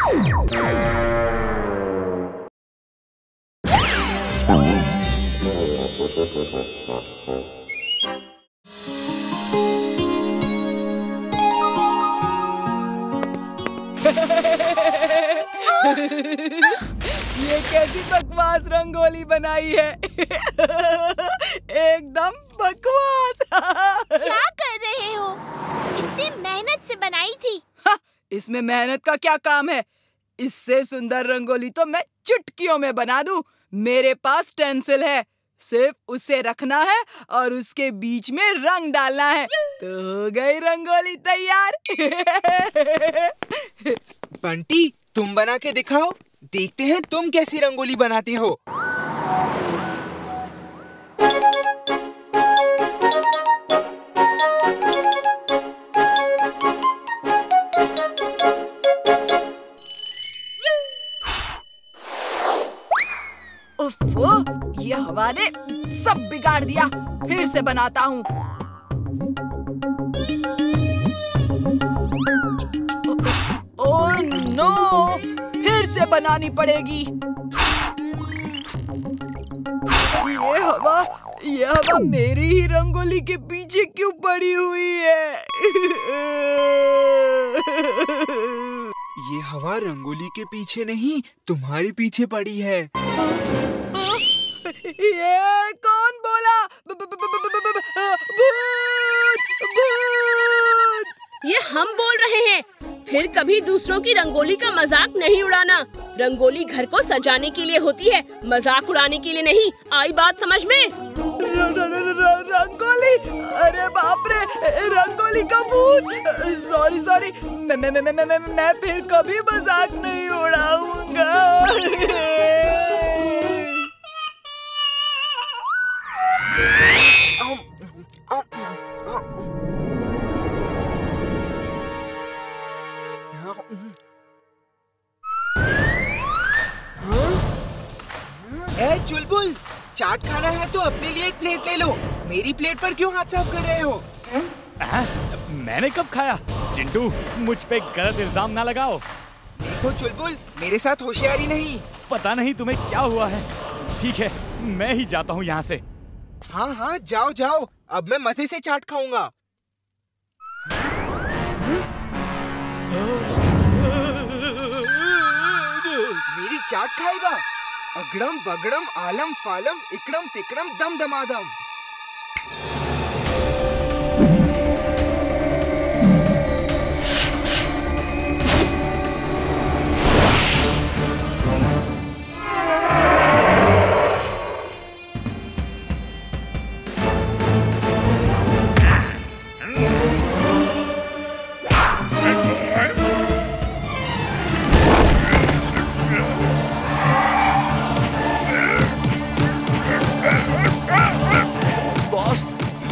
ये कैसी बकवास रंगोली बनाई है। एकदम बकवास। क्या कर रहे हो? इतनी मेहनत से बनाई थी। इसमें मेहनत का क्या काम है? इससे सुंदर रंगोली तो मैं चुटकियों में बना दूं। मेरे पास स्टेंसिल है, सिर्फ उसे रखना है और उसके बीच में रंग डालना है, तो हो गई रंगोली तैयार। बंटी, तुम बना के दिखाओ, देखते हैं तुम कैसी रंगोली बनाते हो। उफ़्फ़ो, ये हवा ने सब बिगाड़ दिया। फिर से बनाता हूँ। ओह नो, फिर से बनानी पड़ेगी। ये हवा मेरी ही रंगोली के पीछे क्यों पड़ी हुई है? ये हवा रंगोली के पीछे नहीं, तुम्हारे पीछे पड़ी है। ये कौन बोला? भूत! भूत! ये हम बोल रहे हैं। फिर कभी दूसरों की रंगोली का मजाक नहीं उड़ाना। रंगोली घर को सजाने के लिए होती है, मजाक उड़ाने के लिए नहीं। आई बात समझ में? रंगोली? अरे बाप रे, रंगोली का भूत। सॉरी, मैं फिर कभी मजाक नहीं उड़ाऊंगा। ए चुलबुल, चाट खाना है तो अपने लिए एक प्लेट ले लो। मेरी प्लेट पर क्यों हाथ साफ कर रहे हो? मैंने कब खाया? चिंटू, मुझ पे गलत इल्जाम ना लगाओ। देखो चुलबुल, मेरे साथ होशियारी नहीं। पता नहीं तुम्हें क्या हुआ है। ठीक है, मैं ही जाता हूँ यहाँ से। हाँ, जाओ। अब मैं मजे से चाट खाऊंगा। मेरी चाट खाएगा? अगड़म बगड़म आलम फालम इकड़म तिकड़म दम दमादम।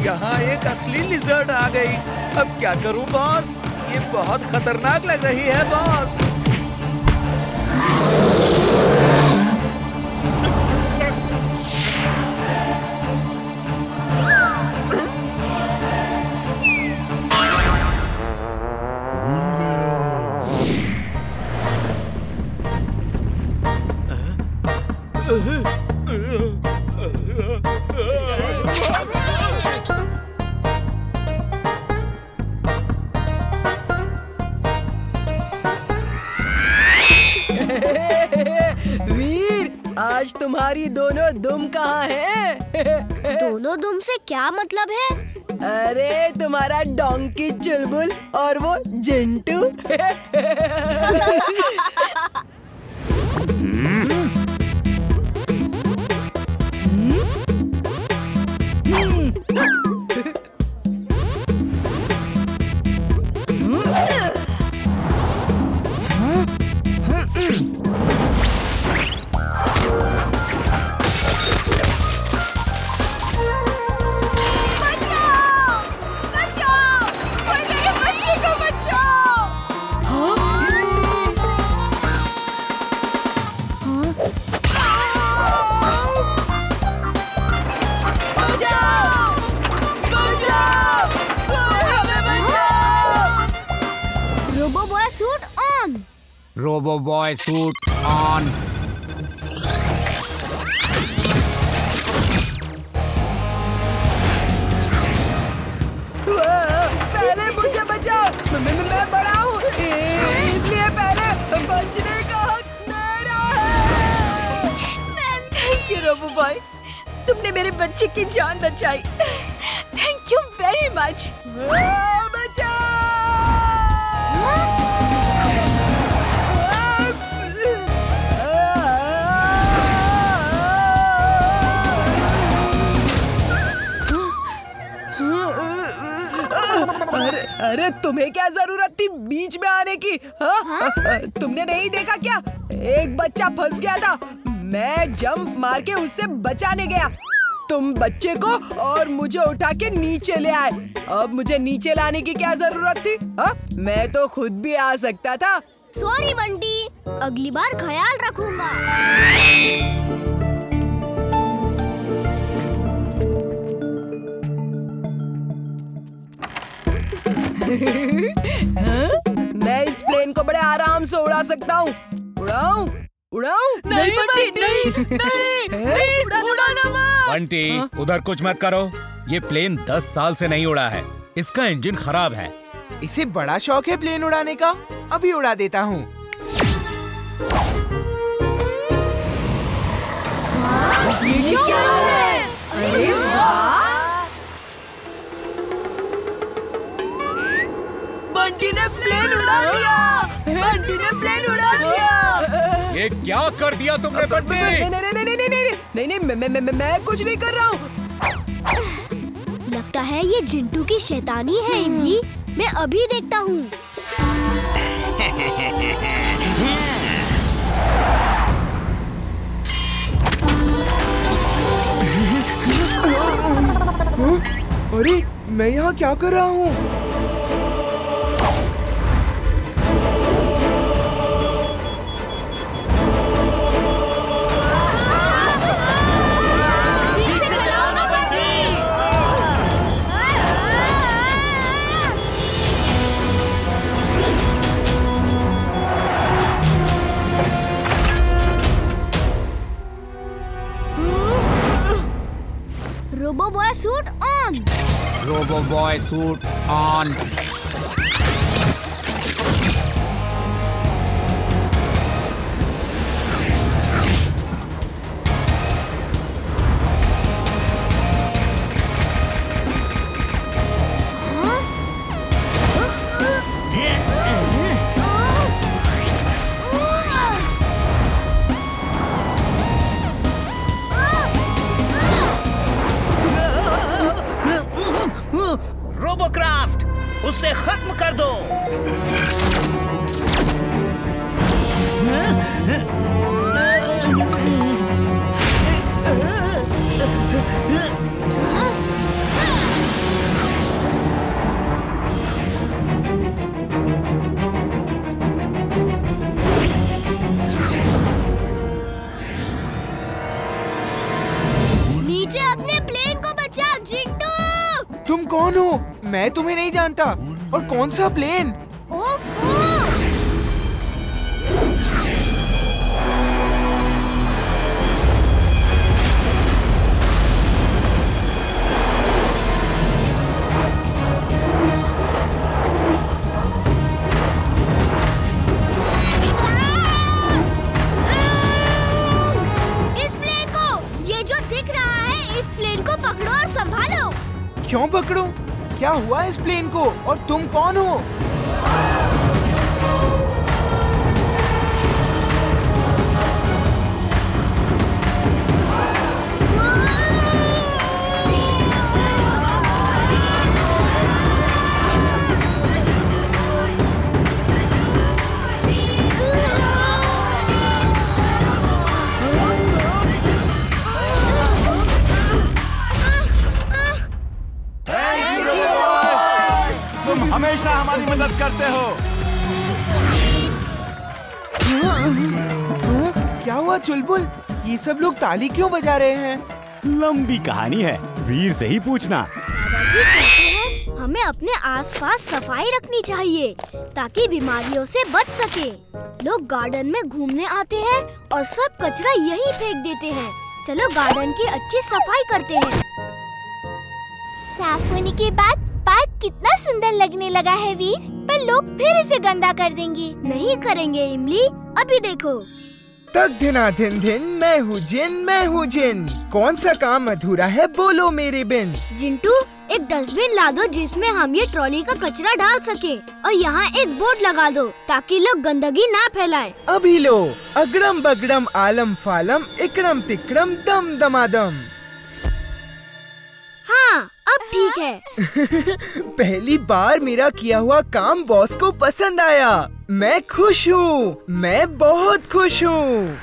यहाँ एक असली लिजर्ड आ गई। अब क्या करूँ बॉस? ये बहुत खतरनाक लग रही है बॉस। आज तुम्हारी दोनों दुम कहाँ हैं? दोनों दुम से क्या मतलब है? अरे तुम्हारा डोंकी चुलबुल और वो Jintu. Robo boy suit on. Robo boy suit on. पहले मुझे बचाओ, मैं बड़ा हूँ, इसलिए पहले बचने का हक मेरा है। थैंक यू रोबो बॉय, तुमने मेरे बच्चे की जान बचाई। Thank you very much. अरे तुम्हें क्या जरूरत थी बीच में आने की? हाँ? तुमने नहीं देखा क्या? एक बच्चा फंस गया था, मैं जंप मार के उससे बचाने गया। तुम बच्चे को और मुझे उठा के नीचे ले आए। अब मुझे नीचे लाने की क्या जरूरत थी? हाँ? मैं तो खुद भी आ सकता था। सॉरी बंटी, अगली बार ख्याल रखूंगा। मैं इस प्लेन को बड़े आराम से उड़ा सकता हूँ। उड़ाऊं? नहीं बंटी, नहीं, उड़ाना मत। बंटी, उधर कुछ मत करो। ये प्लेन 10 साल से नहीं उड़ा है, इसका इंजन खराब है। इसे बड़ा शौक है प्लेन उड़ाने का, अभी उड़ा देता हूँ। ये क्या है? अरे वाह! बंटी ने प्लेन उड़ा दिया। बंटी ने प्लेन उड़ा दिया। ये क्या कर दिया तुमने बंटी? नहीं, मैं कुछ नहीं कर रहा हूँ। लगता है ये जिंटू की शैतानी है इमली। मैं अभी देखता हूँ। अरे मैं यहाँ क्या कर रहा हूँ? Robo boy suit on. Robo boy suit on. Robocraft, उसे खत्म कर दो। नीचे अपने प्लेन को बचाओ जिंटू। तुम कौन हो? मैं तुम्हें नहीं जानता। और कौन सा प्लेन? ओफो! इस प्लेन को, ये जो दिख रहा है, इस प्लेन को पकड़ो और संभालो। क्यों पकड़ूं? क्या हुआ इस प्लेन को? और तुम कौन हो? हमेशा हमारी मदद करते हो। क्या हुआ चुलबुल? ये सब लोग ताली क्यों बजा रहे हैं? लंबी कहानी है, वीर से ही पूछना। दादाजी कहते हैं हमें अपने आसपास सफाई रखनी चाहिए ताकि बीमारियों से बच सके। लोग गार्डन में घूमने आते हैं और सब कचरा यहीं फेंक देते हैं। चलो गार्डन की अच्छी सफाई करते हैं। साफ होने के बाद पार्क कितना सुंदर लगने लगा है वीर, पर लोग फिर इसे गंदा कर देंगे। नहीं करेंगे इमली, अभी देखो। तक धिना धिन धिन, मैं हूँ जिन। कौन सा काम अधूरा है बोलो मेरे बिन। जिंटू, एक डस्टबिन ला दो जिसमें हम ये ट्रॉली का कचरा डाल सके, और यहाँ एक बोर्ड लगा दो ताकि लोग गंदगी ना फैलाएं। अभी लो, अगड़म बगड़म आलम फालम, इकड़म तिकड़म दम दमादम। हाँ, अब ठीक है। पहली बार मेरा किया हुआ काम बॉस को पसंद आया। मैं खुश हूँ, मैं बहुत खुश हूँ।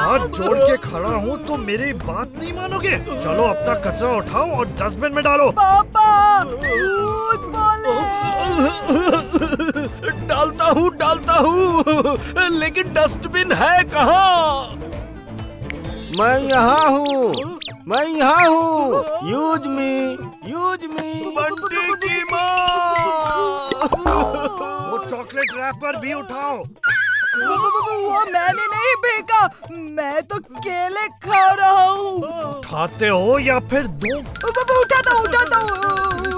हाथ जोड़ के खड़ा हूँ तो मेरी बात नहीं मानोगे? चलो अपना कचरा उठाओ और डस्टबिन में डालो। पापा, भूत बोले। डालता हूँ, लेकिन डस्टबिन है कहाँ? मैं यहाँ हूँ। Use me. बंटी की माँ। वो चॉकलेट रैपर भी उठाओ। वो मैंने नहीं फेंका, मैं तो केले खा रहा हूँ। उठाते हो या फिर दूं?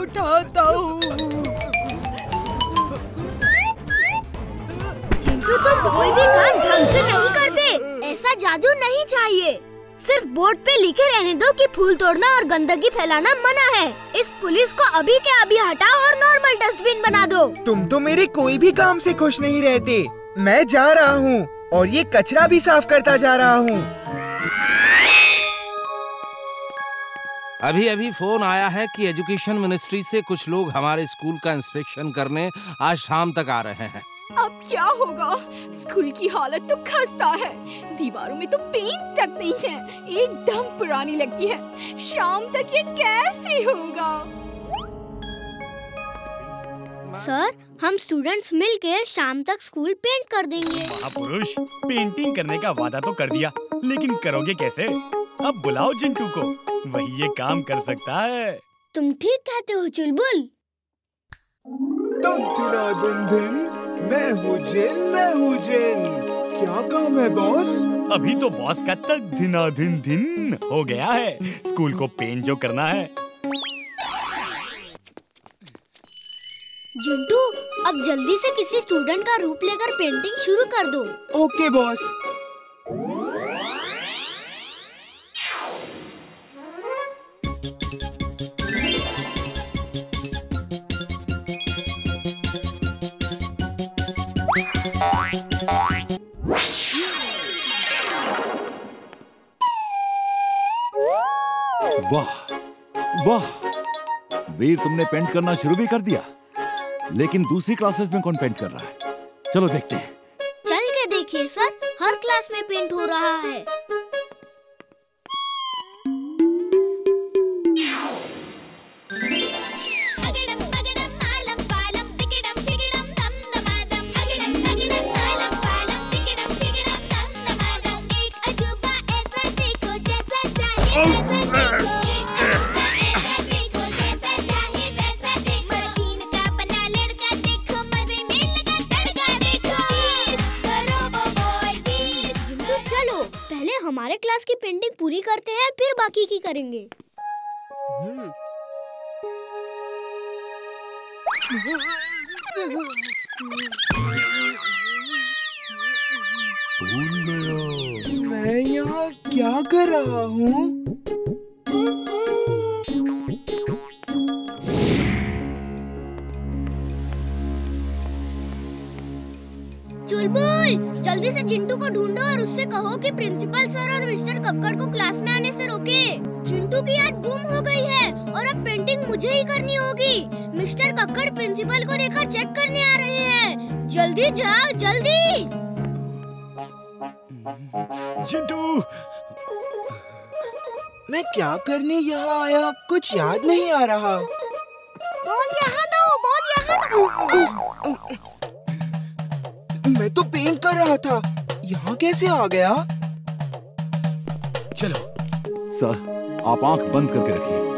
उठाता हूँ। चिंटू, तुम कोई भी काम ढंग से नहीं करते। ऐसा जादू नहीं चाहिए। सिर्फ बोर्ड पे लिखे रहने दो कि फूल तोड़ना और गंदगी फैलाना मना है। इस पुलिस को अभी के अभी हटाओ और नॉर्मल डस्टबिन बना दो। तुम तो मेरे कोई भी काम से खुश नहीं रहते। मैं जा रहा हूँ और ये कचरा भी साफ करता जा रहा हूँ। अभी फोन आया है कि एजुकेशन मिनिस्ट्री से कुछ लोग हमारे स्कूल का इंस्पेक्शन करने आज शाम तक आ रहे हैं। अब क्या होगा? स्कूल की हालत तो खस्ता है। दीवारों में तो पेंट तक नहीं है, एकदम पुरानी लगती है। शाम तक ये कैसे होगा? सर, हम स्टूडेंट्स मिलकर शाम तक स्कूल पेंट कर देंगे। महापुरुष, पेंटिंग करने का वादा तो कर दिया, लेकिन करोगे कैसे? अब बुलाओ जिंटू को, वही ये काम कर सकता है। तुम ठीक कहते हो चुलबुल। तक धिना धिन धिन, मैं हूँ जिन। क्या काम है बॉस? अभी तो बॉस का तक धिना धिन धिन हो गया है। स्कूल को पेंट जो करना है। जिंटू, अब जल्दी से किसी स्टूडेंट का रूप लेकर पेंटिंग शुरू कर दो। Okay boss. वाह, वीर, तुमने पेंट करना शुरू भी कर दिया। लेकिन दूसरी क्लासेस में कौन पेंट कर रहा है? चलो देखते हैं। चल के देखिए सर, हर क्लास में पेंट हो रहा है। हमारे क्लास की पेंटिंग पूरी करते हैं, फिर बाकी की करेंगे। मैं यहाँ क्या कर रहा हूँ? चुलबुल, जल्दी से जिंटू को ढूंढो और उससे कहो कि प्रिंसिपल सर और मिस्टर कक्कड़ को क्लास में आने से रोके। जिंटू की याद गुम हो गई है और अब पेंटिंग मुझे ही करनी होगी। मिस्टर कक्कड़ प्रिंसिपल को लेकर चेक करने आ रहे हैं। जल्दी जाओ, जल्दी। जिंटू, मैं क्या करने यहाँ आया, कुछ याद नहीं आ रहा। बॉल यहाँ दो, बॉल यहाँ दो। मैं तो पेंट कर रहा था, यहाँ कैसे आ गया? चलो। सर, आप आंख बंद करके रखिए।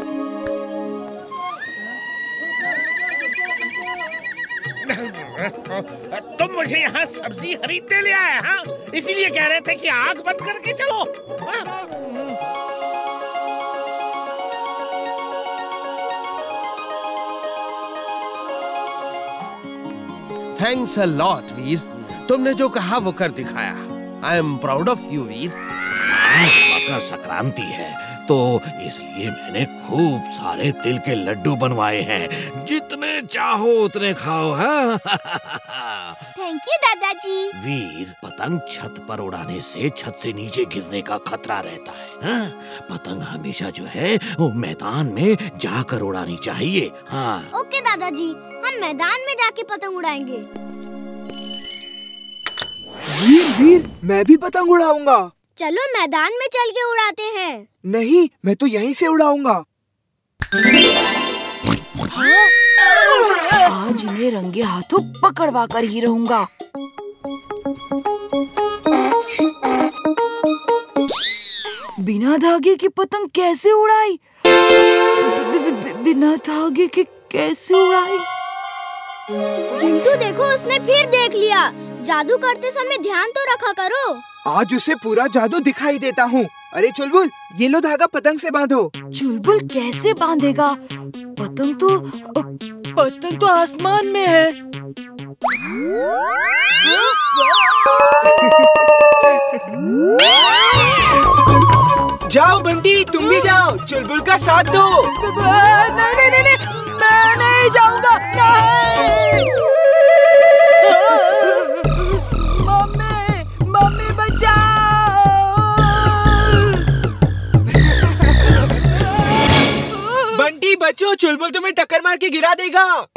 तुम मुझे यहाँ सब्जी खरीदने ले आए, हाँ? इसीलिए कह रहे थे कि आंख बंद करके चलो। थैंक्स अ लॉट वीर, तुमने जो कहा वो कर दिखाया। I am proud of you Veer. आज मकर संक्रांति है तो इसलिए मैंने खूब सारे तिल के लड्डू बनवाए हैं, जितने चाहो उतने खाओ। हाँ? थैंक यू दादाजी। वीर, पतंग छत पर उड़ाने से छत से नीचे गिरने का खतरा रहता है। हाँ? पतंग हमेशा जो है वो मैदान में जाकर उड़ानी चाहिए। हाँ। ओके दादाजी, हम मैदान में जाके पतंग उड़ाएंगे। वीर वीर, मैं भी पतंग उड़ाऊंगा। चलो मैदान में चल के उड़ाते हैं। नहीं, मैं तो यहीं से उड़ाऊंगा। आज इन्हें रंगे हाथों पकड़वा कर ही रहूंगा। बिना धागे की पतंग कैसे उड़ाई? बिना धागे के कैसे उड़ाई? चिंटू देखो, उसने फिर देख लिया। जादू करते समय ध्यान तो रखा करो। आज उसे पूरा जादू दिखाई देता हूँ। अरे चुलबुल, ये लो धागा, पतंग से बांधो। चुलबुल कैसे बांधेगा? पतंग तो आसमान में है। जाओ बंटी, तुम भी जाओ, चुलबुल का साथ दो। नहीं, मैं नहीं जाऊंगा। मम्मी बचाओ। बंटी बचो, चुलबुल तुम्हें टक्कर मार के गिरा देगा।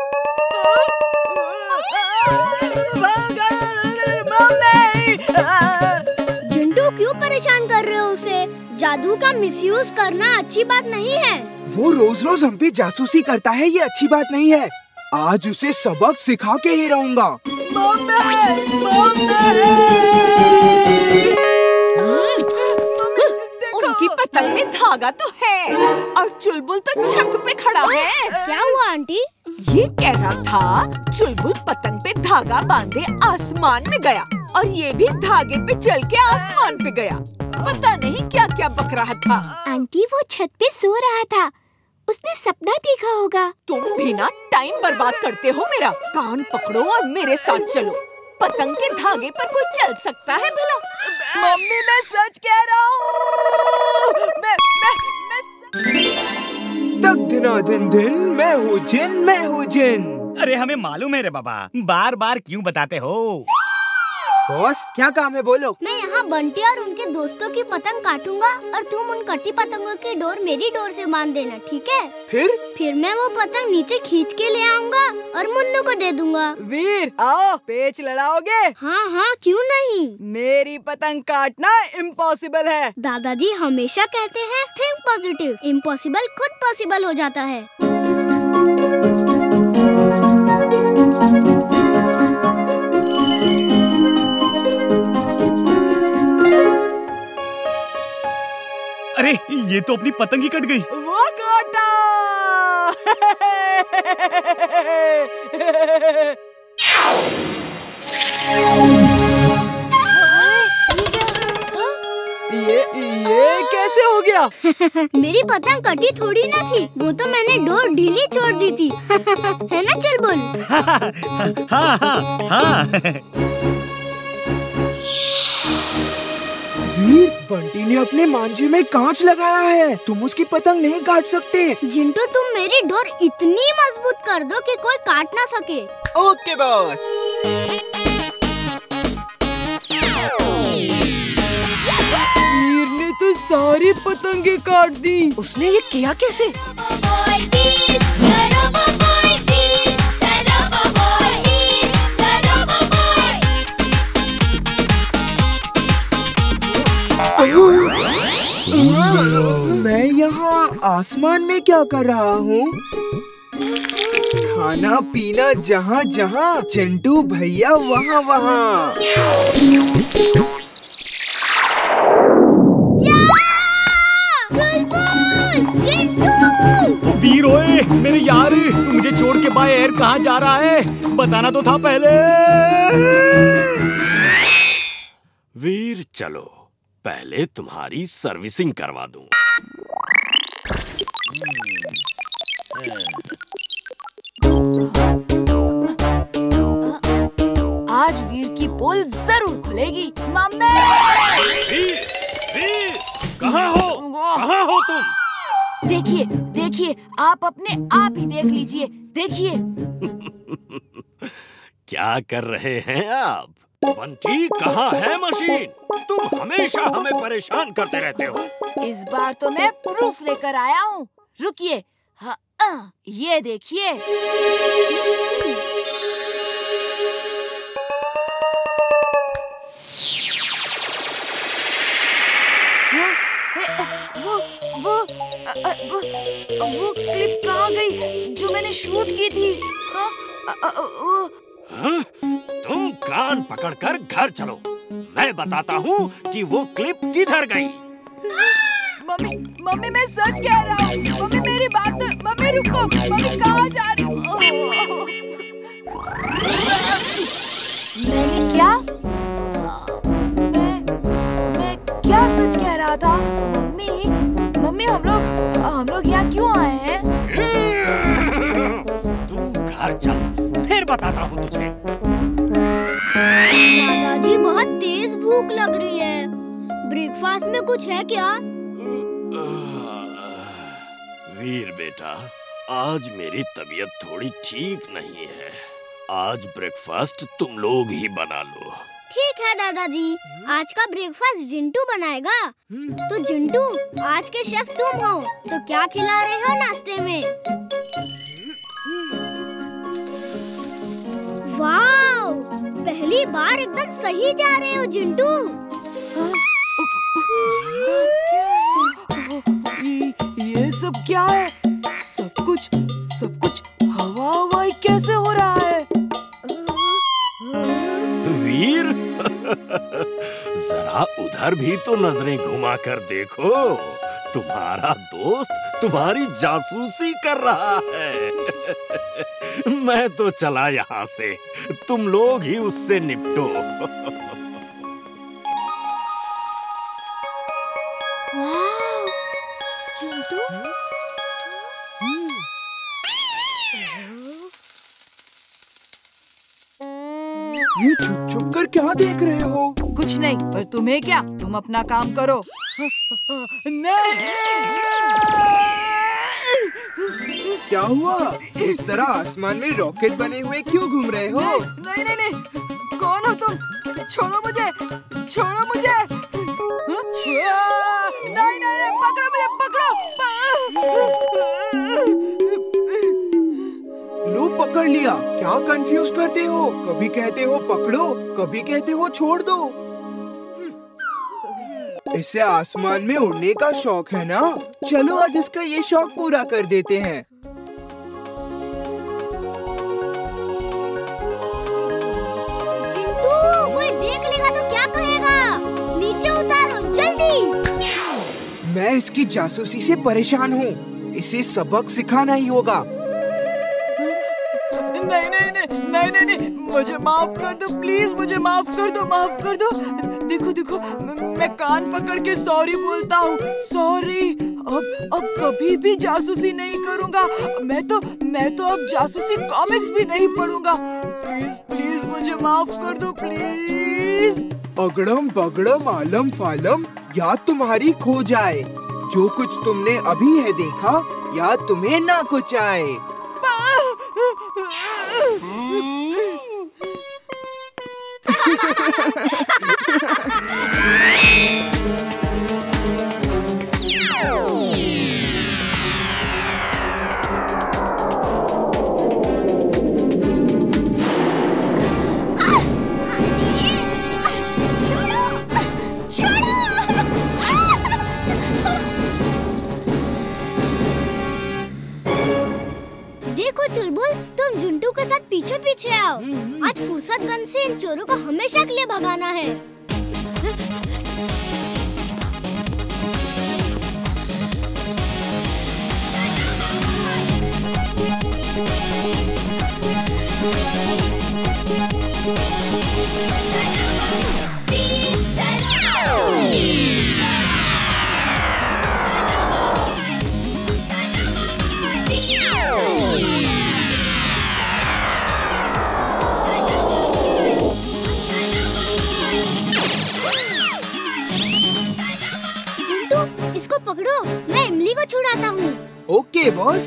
चिंटू, क्यों परेशान कर रहे हो उसे? जादू का मिसयूज करना अच्छी बात नहीं है। वो रोज रोज हम पे जासूसी करता है, ये अच्छी बात नहीं है। आज उसे सबक सिखा के ही रहूंगा। उनकी पतंग में धागा तो है और चुलबुल तो छत पे खड़ा है। क्या हुआ आंटी? ये कह रहा था चुलबुल पतंग पे धागा बांधे आसमान में गया और ये भी धागे पे चल के आसमान पे गया। पता नहीं क्या क्या बक रहा था। आंटी, वो छत पे सो रहा था, उसने सपना देखा होगा। तुम भी ना टाइम बर्बाद करते हो मेरा। कान पकड़ो और मेरे साथ चलो। पतंग के धागे पर कोई चल सकता है भला? मम्मी, मैं सच कह रहा हूँ। तक दिना दिन दिन, मैं हूँ जिन, मैं हूँ जिन। अरे हमें मालूम है रे बाबा, बार बार क्यों बताते हो? बॉस, क्या काम है बोलो। मैं यहाँ बंटी और उनके दोस्तों की पतंग काटूंगा और तुम उन कटी पतंगों की डोर मेरी डोर से बांध देना, ठीक है? फिर मैं वो पतंग नीचे खींच के ले आऊंगा और मुन्नू को दे दूंगा। वीर, आओ, पेच लड़ाओगे? हाँ, क्यों नहीं। मेरी पतंग काटना इम्पॉसिबल है। दादाजी हमेशा कहते हैं थिंक पॉजिटिव, इम्पॉसिबल खुद पॉसिबल हो जाता है। अरे ये तो अपनी पतंग ही कट गई। वो काटा। ये कैसे हो गया? मेरी पतंग कटी थोड़ी ना थी, वो तो मैंने डोर ढीली छोड़ दी थी। है ना चुलबुल? हाँ। वीर, बंटी ने अपने मांझे में कांच लगाया है, तुम उसकी पतंग नहीं काट सकते। जिंटू, तुम मेरी डोर इतनी मजबूत कर दो कि कोई काट ना सके। Okay boss. वीर ने तो सारी पतंगे काट दी। उसने ये किया कैसे? मैं यहाँ आसमान में क्या कर रहा हूँ? खाना पीना जहाँ जहाँ, चिंटू भैया वहाँ वहाँ। वीर ओए मेरे यार, तू मुझे छोड़ के बाय एयर कहाँ जा रहा है? बताना तो था पहले। वीर चलो पहले तुम्हारी सर्विसिंग करवा दूं। आज वीर की पोल जरूर खुलेगी। मम्मी! वीर कहाँ हो? कहाँ हो तुम? देखिए देखिए, आप अपने आप ही देख लीजिए, देखिए। क्या कर रहे हैं आप? बंटी कहाँ है मशीन? तुम हमेशा हमें परेशान करते रहते हो। इस बार तो मैं प्रूफ लेकर आया हूँ। रुकिए, हाँ, ये देखिए। वो क्लिप कहाँ गई जो मैंने शूट की थी? हाँ? तुम कान पकड़कर घर चलो, मैं बताता हूँ कि वो क्लिप किधर गई। मम्मी मैं सच कह रहा हूँ। मम्मी मेरी बात, मम्मी रुको, मम्मी कहाँ जा रही हो? नहीं क्या? मैं क्या सच कह रहा था? मम्मी हम लोग यहाँ क्यों आए हैं? तू घर चल, फिर बताता हूँ तुझे। दादाजी बहुत तेज भूख लग रही है, ब्रेकफास्ट में कुछ है क्या? वीर बेटा, आज मेरी तबीयत थोड़ी ठीक नहीं है। आज ब्रेकफास्ट तुम लोग ही बना लो। ठीक है दादाजी, आज का ब्रेकफास्ट जिंटू बनाएगा। तो जिंटू, आज के शेफ तुम हो, तो क्या खिला रहे हो नाश्ते में? वाव, पहली बार एकदम सही जा रहे हो जिंटू। ये सब क्या है? सब कुछ हवा कैसे हो रहा है? वीर जरा उधर भी तो नजरें घुमा कर देखो, तुम्हारा दोस्त तुम्हारी जासूसी कर रहा है। मैं तो चला यहाँ से, तुम लोग ही उससे निपटो। ये छुप छुप कर क्या देख रहे हो? कुछ नहीं, पर तुम्हें क्या? तुम अपना काम करो। नहीं! क्या हुआ? इस तरह आसमान में रॉकेट बने हुए क्यों घूम रहे हो? नहीं, कौन हो तुम? छोड़ो मुझे, छोड़ो मुझे। नहीं, पकड़ो मुझे, पकड़ो। लो पकड़ लिया। क्या कंफ्यूज करते हो? कभी कहते हो पकड़ो, कभी कहते हो छोड़ दो। इसे आसमान में उड़ने का शौक है ना? चलो आज इसका ये शौक पूरा कर देते हैं। जिंटू, कोई देख लेगा तो क्या कहेगा? नीचे उतारो जल्दी। मैं इसकी जासूसी से परेशान हूँ, इसे सबक सिखाना ही होगा। नहीं, मुझे माफ कर दो प्लीज, मुझे माफ कर दो। देखो, मैं कान पकड़ के सॉरी बोलता हूँ, सॉरी। अब कभी भी जासूसी नहीं करूँगा। मैं तो अब जासूसी कॉमिक्स भी नहीं पढ़ूंगा। प्लीज मुझे माफ कर दो प्लीज। अगड़म बगड़म आलम फालम याद तुम्हारी खो जाए, जो कुछ तुमने अभी है देखा याद तुम्हें ना कुछ आए। देखो चुलबुल, तुम जुंटू के साथ पीछे पीछे आओ। आज फुर्सत गन से इन चोरों को हमेशा के लिए भगाना है। इसको पकड़ो, मैं इमली को छुड़ाता हूँ। Okay boss.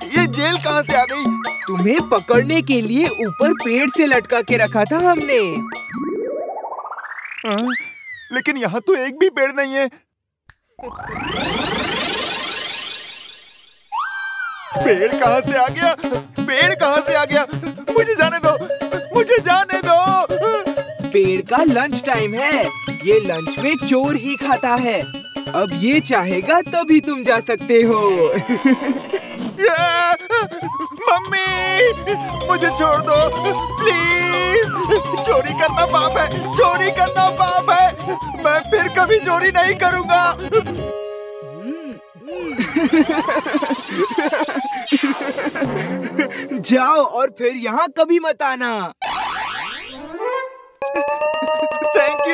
ये जेल कहाँ से आ गई? तुम्हें पकड़ने के लिए ऊपर पेड़ से लटका के रखा था हमने। लेकिन यहाँ तो एक भी पेड़ नहीं है। पेड़ कहाँ से आ गया? पेड़ कहाँ से आ गया? मुझे जाने दो, मुझे जाने दो। पेड़ का लंच टाइम है, ये लंच में चोर ही खाता है। अब ये चाहेगा तभी तुम जा सकते हो। मम्मी, मुझे छोड़ दो प्लीज। चोरी करना पाप है, चोरी करना पाप है। मैं फिर कभी चोरी नहीं करूँगा। जाओ और फिर यहाँ कभी मत आना। Thank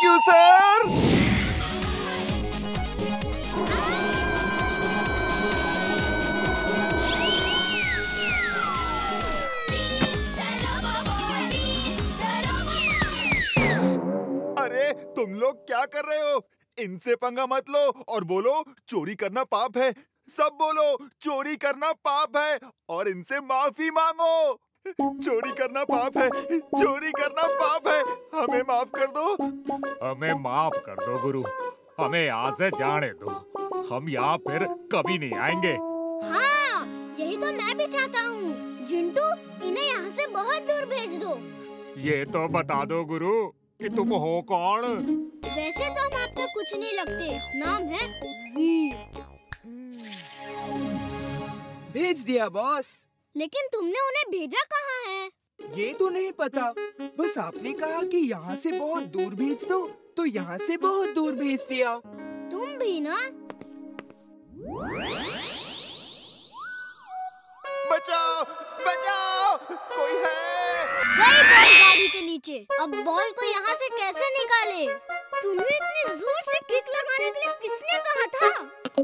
you sir. अरे तुम लोग क्या कर रहे हो? इनसे पंगा मत लो और बोलो चोरी करना पाप है। सब बोलो चोरी करना पाप है और इनसे माफी मांगो। चोरी करना पाप है, चोरी करना पाप है। हमें माफ कर दो। हमें माफ कर दो गुरु, हमें यहाँ से जाने दो। हम यहाँ फिर कभी नहीं आएंगे। हाँ, यही तो मैं भी चाहता हूँ। जिंटू, इन्हें यहाँ से बहुत दूर भेज दो। ये तो बता दो गुरु कि तुम हो कौन? वैसे तो हम आपके कुछ नहीं लगते, नाम है वीर। भेज दिया बॉस। लेकिन तुमने उन्हें भेजा कहाँ है? ये तो नहीं पता, बस आपने कहा कि यहाँ से बहुत दूर भेज दो, तो यहाँ से बहुत दूर भेज दिया। तुम भी ना? बचाओ, बचाओ, कोई है? गई बॉल गाड़ी के नीचे। अब बॉल को यहाँ से कैसे निकाले? तुम्हें इतने जोर से किक लगाने के लिए किसने कहा था?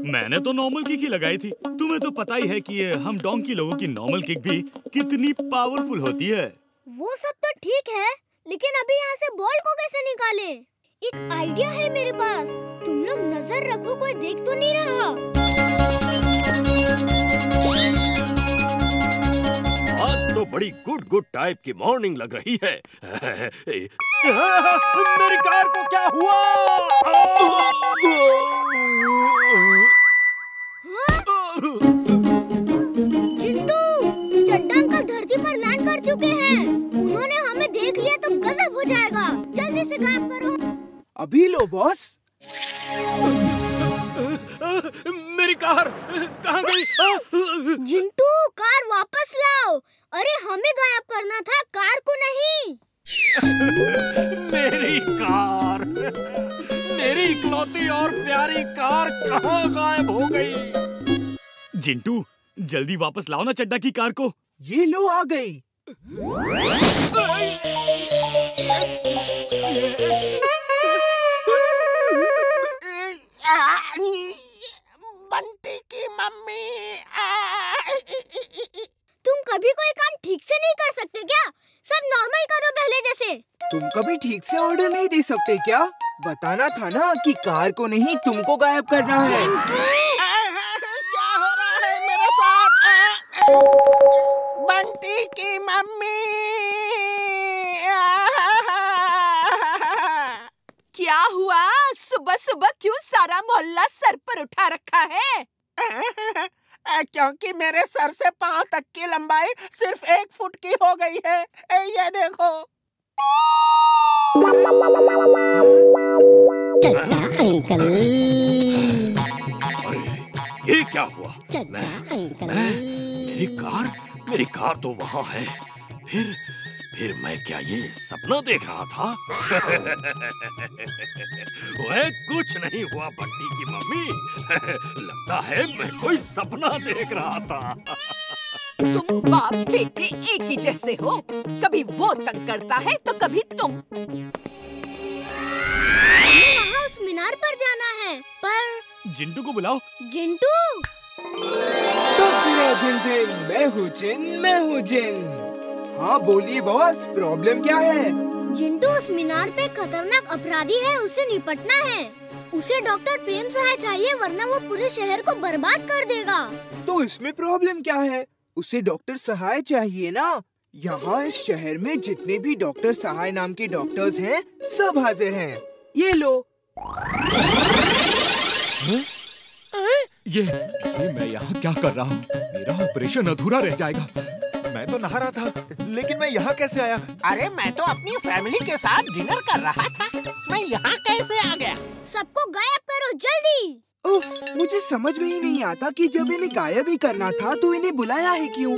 मैंने तो नॉर्मल किक ही लगाई थी। तुम्हें तो पता ही है कि ये हम डोंकी लोगों की नॉर्मल किक भी कितनी पावरफुल होती है। वो सब तो ठीक है, लेकिन अभी यहाँ से बॉल को कैसे निकाले? एक आइडिया है मेरे पास। तुम लोग नजर रखो, कोई देख तो नहीं रहा। आज तो बड़ी गुड टाइप की मॉर्निंग लग रही है। मेरी कार को क्या हुआ? जिंटू, चड्डा अंकल धरती पर लैंड कर चुके हैं। उन्होंने हमें देख लिया तो गजब हो जाएगा। जल्दी से गायब करो। अभी लो बॉस। मेरी कार कहाँ गई? जिंटू, कार वापस लाओ। अरे हमें गायब करना था, कार को नहीं। मेरी कार, मेरी इकलौती और प्यारी कार कहाँ गायब हो गई? जिंटू, जल्दी वापस लाओ ना चड्डा की कार को। ये लो आ गई। बंटी की मम्मी। तुम कभी कोई काम ठीक से नहीं कर सकते क्या? सब नॉर्मल करो पहले जैसे। तुम कभी ठीक से ऑर्डर नहीं दे सकते क्या? बताना था ना कि कार को नहीं तुमको गायब करना है। क्या हो रहा है मेरे साथ? बंटी की मम्मी। क्या हुआ? सुबह सुबह क्यों सारा मोहल्ला सर पर उठा रखा है? क्योंकि मेरे सर से पाँव तक की लंबाई सिर्फ 1 फुट की हो गई है। ये देखो। अंकल, ये क्या हुआ? मेरी कार तो वहाँ है। फिर मैं क्या ये सपना देख रहा था? वह कुछ नहीं हुआ बंटी की मम्मी। लगता है मैं कोई सपना देख रहा था। तुम बाप बेटे एक ही जैसे हो, कभी वो तंग करता है तो कभी तुम। हमें वहाँ उस मीनार पर जाना है, पर जिंटू को बुलाओ। जिंटू! मैं हूँ जिन। हाँ बोलिए बॉस, प्रॉब्लम क्या है? जिंटू, उस मीनार पे खतरनाक अपराधी है, उसे निपटना है। उसे डॉक्टर प्रेम सहाय चाहिए, वरना वो पूरे शहर को बर्बाद कर देगा। तो इसमें प्रॉब्लम क्या है? उसे डॉक्टर सहाय चाहिए ना। यहाँ इस शहर में जितने भी डॉक्टर सहाय नाम के डॉक्टर्स हैं, सब हाजिर हैं। ये लो। ये मैं यहाँ क्या कर रहा हूँ? मेरा ऑपरेशन अधूरा रह जाएगा। मैं तो नहा रहा था, लेकिन मैं यहाँ कैसे आया? अरे मैं तो अपनी फैमिली के साथ डिनर कर रहा था। मैं यहाँ कैसे आ गया? सबको गायब करो जल्दी। उफ, मुझे समझ में ही नहीं आता कि जब इन्हें गायब ही करना था तो इन्हें बुलाया है क्यों?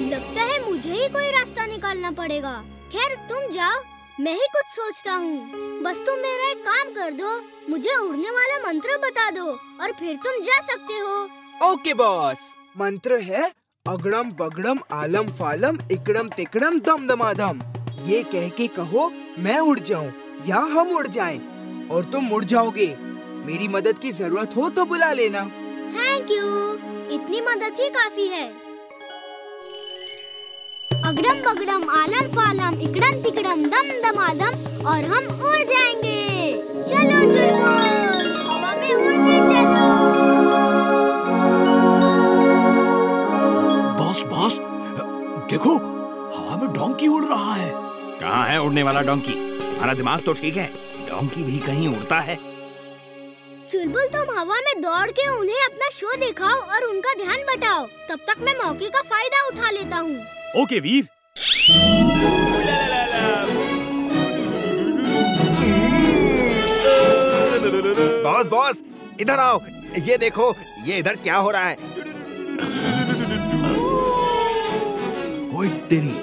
लगता है मुझे ही कोई रास्ता निकालना पड़ेगा। खैर तुम जाओ, मैं ही कुछ सोचता हूँ। बस तुम मेरा एक काम कर दो, मुझे उड़ने वाला मंत्र बता दो और फिर तुम जा सकते हो। Okay boss. मंत्र है अगड़म बगड़म आलम फालम इकड़म तिकड़म दम दमादम। ये कह के कहो मैं उड़ जाऊं या हम उड़ जाएं और तुम उड़ जाओगे। मेरी मदद की जरूरत हो तो बुला लेना। थैंक यू, इतनी मदद ही काफी है। अगड़म बगड़म आलम फालम इकड़म तिकड़म दम दमादम और हम उड़ जाएंगे। चलो चुलबुल, हवा में उड़ने चलो। बॉस, देखो हवा में डोंकी उड़ रहा है। कहाँ है उड़ने वाला डोंकी? हमारा दिमाग तो ठीक है, डोंकी भी कहीं उड़ता है। चुलबुल, तुम हवा में दौड़ के उन्हें अपना शो दिखाओ और उनका ध्यान बटाओ। तब तक मैं मौके का फायदा उठा लेता हूँ। ओके वीर। बॉस, इधर आओ। ये देखो, ये इधर क्या हो रहा है? ओए तेरी,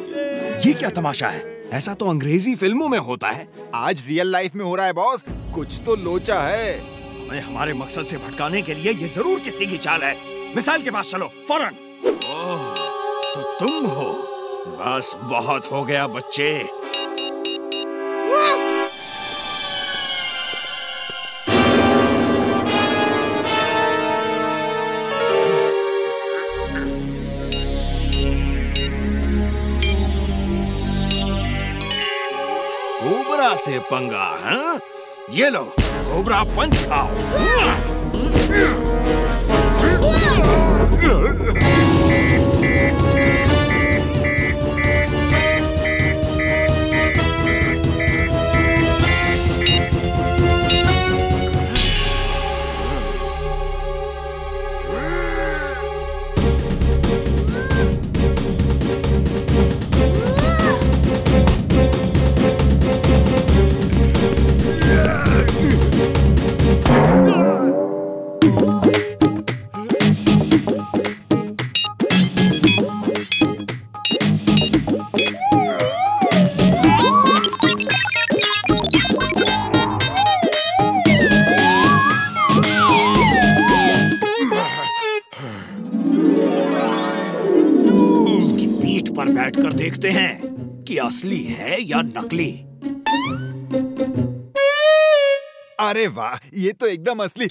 ये क्या तमाशा है? ऐसा तो अंग्रेजी फिल्मों में होता है। आज रियल लाइफ में हो रहा है बॉस। कुछ तो लोचा है। हमें हमारे मकसद से भटकाने के लिए ये जरूर किसी की चाल है। मिसाइल के पास चलो फौरन। ओह, तो तुम हो। बस बहुत हो गया बच्चे। कोबरा से पंगा, हाँ? ये लो, कोबरा पंच खाओ। बैठकर देखते हैं कि असली है या नकली। अरे वाह, ये तो एकदम असली।